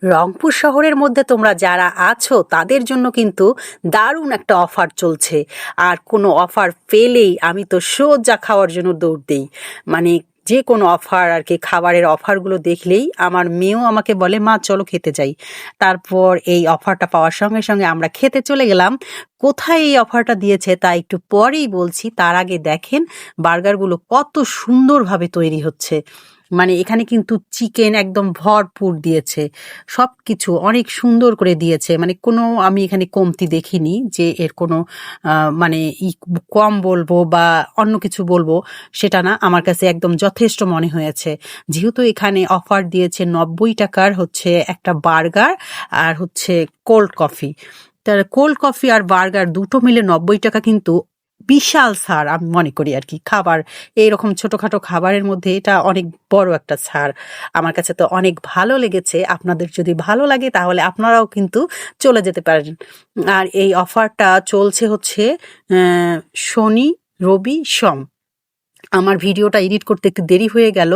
রংপুর শহরের মধ্যে তোমরা যারা আছো তাদের জন্য কিন্তু দারুণ একটা অফার চলছে। আর কোনো অফার পেলেই আমি তো সোজা খাওয়ার জন্য দৌড় দিই। মানে যে কোনো অফার আর কি, খাবারের অফারগুলো দেখলেই আমার মেয়েও আমাকে বলে, মা চলো খেতে যাই। তারপর এই অফারটা পাওয়ার সঙ্গে সঙ্গে আমরা খেতে চলে গেলাম। কোথায় এই অফারটা দিয়েছে তা একটু পরেই বলছি, তার আগে দেখেন বার্গারগুলো কত সুন্দরভাবে তৈরি হচ্ছে। মানে এখানে কিন্তু চিকেন একদম ভরপুর দিয়েছে, সব কিছু অনেক সুন্দর করে দিয়েছে। মানে কোনো আমি এখানে কমতি দেখিনি যে এর কোনো মানে কম বলবো বা অন্য কিছু বলবো সেটা না, আমার কাছে একদম যথেষ্ট মনে হয়েছে। যেহেতু এখানে অফার দিয়েছে 90 টাকার হচ্ছে একটা বার্গার আর হচ্ছে কোল্ড কফি। তার কোল্ড কফি আর বার্গার দুটো মিলে 90 টাকা কিন্তু বিশাল ছাড় আমি মনে করি আর কি। খাবার এইরকম ছোটখাটো খাবারের মধ্যে এটা অনেক বড় একটা ছাড়। আমার কাছে তো অনেক ভালো লেগেছে। আপনাদের যদি ভালো লাগে তাহলে আপনারাও কিন্তু চলে যেতে পারেন। আর এই অফারটা চলছে হচ্ছে শনি, রবি, সোম। আমার ভিডিওটা এডিট করতে একটু দেরি হয়ে গেল,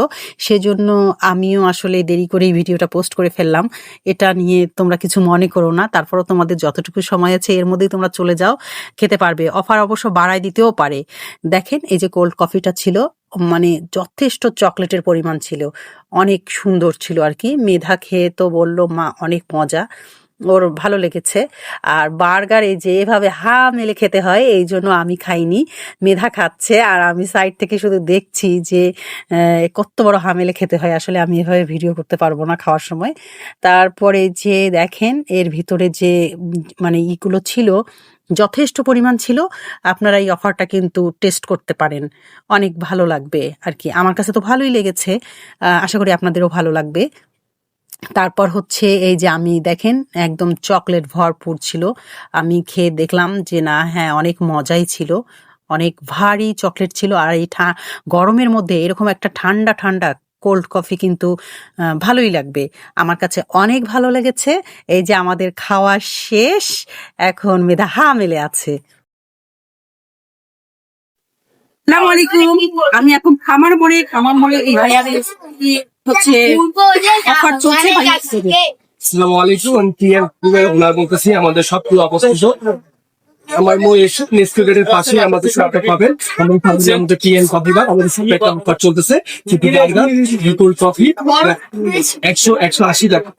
সেজন্য আমিও আসলে দেরি করেই ভিডিওটা পোস্ট করে ফেললাম। এটা নিয়ে তোমরা কিছু মনে করো না। তারপরও তোমাদের যতটুকু সময় আছে এর মধ্যেই তোমরা চলে যাও, খেতে পারবে। অফার অবশ্য বাড়ায় দিতেও পারে। দেখেন এই যে কোল্ড কফিটা ছিল, মানে যথেষ্ট চকলেটের পরিমাণ ছিল, অনেক সুন্দর ছিল আর কি। মেধা খেয়ে তো বললো মা অনেক মজা, ওর ভালো লেগেছে। আর বার্গার এই যে এভাবে হা মেলে খেতে হয়, এই জন্য আমি খাইনি, মেধা খাচ্ছে। আর আমি সাইড থেকে শুধু দেখছি যে কত বড় হা মেলে খেতে হয়। আসলে আমি এভাবে ভিডিও করতে পারবো না খাওয়ার সময়। তারপরে যে দেখেন এর ভিতরে যে মানে ইগুলো ছিল যথেষ্ট পরিমাণ ছিল। আপনারা এই অফারটা কিন্তু টেস্ট করতে পারেন, অনেক ভালো লাগবে আর কি। আমার কাছে তো ভালোই লেগেছে, আশা করি আপনাদেরও ভালো লাগবে। তারপর হচ্ছে এই যে আমি দেখেন একদম চকলেট ভরপুর ছিল। আমি খেয়ে দেখলাম যে না, হ্যাঁ অনেক মজাই ছিল, অনেক ভারী চকলেট ছিল। আর এই গরমের মধ্যে এরকম একটা ঠান্ডা ঠান্ডা কোল্ড কফি কিন্তু ভালোই লাগবে। আমার কাছে অনেক ভালো লেগেছে। এই যে আমাদের খাওয়া শেষ, এখন মেধা হা মেলে আছে। আসসালামু আলাইকুম। আমি এখন খামার মোড়ে এই ভাইয়াদের হচ্ছে অফার চলছে। আসসালামু আলাইকুম, আমি টিএম ওনার বলতেছি। আমাদের সবগুলো অবস্থিত আমার নেসক্যাফের পাশে আমাদের শপটা পাবেন। আমাদের টিএম কফি বার, আমাদের শপে একটা অফার চলতেছে। কোল্ড কফি 180 টাকা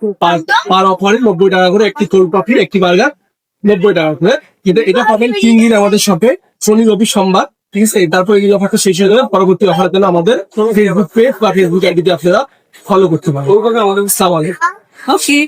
পার অফারে 90 টাকা করে একটি কোল্ড কফি, একটি বার্গার 90 টাকা করে। কিন্তু এটা পাবেন 3 দিন আমাদের শপে, শনি, রবি, সোমবার। ঠিক আছে, তারপর এই অফারটা শেষ হয়ে যাবে। পরবর্তী অফারের জন্য আমাদের ফেসবুক পেজ বা ফেসবুক আইডিতে আপনারা ফলো করতে পারেন। আমাদের সাওয়ালে ওকে।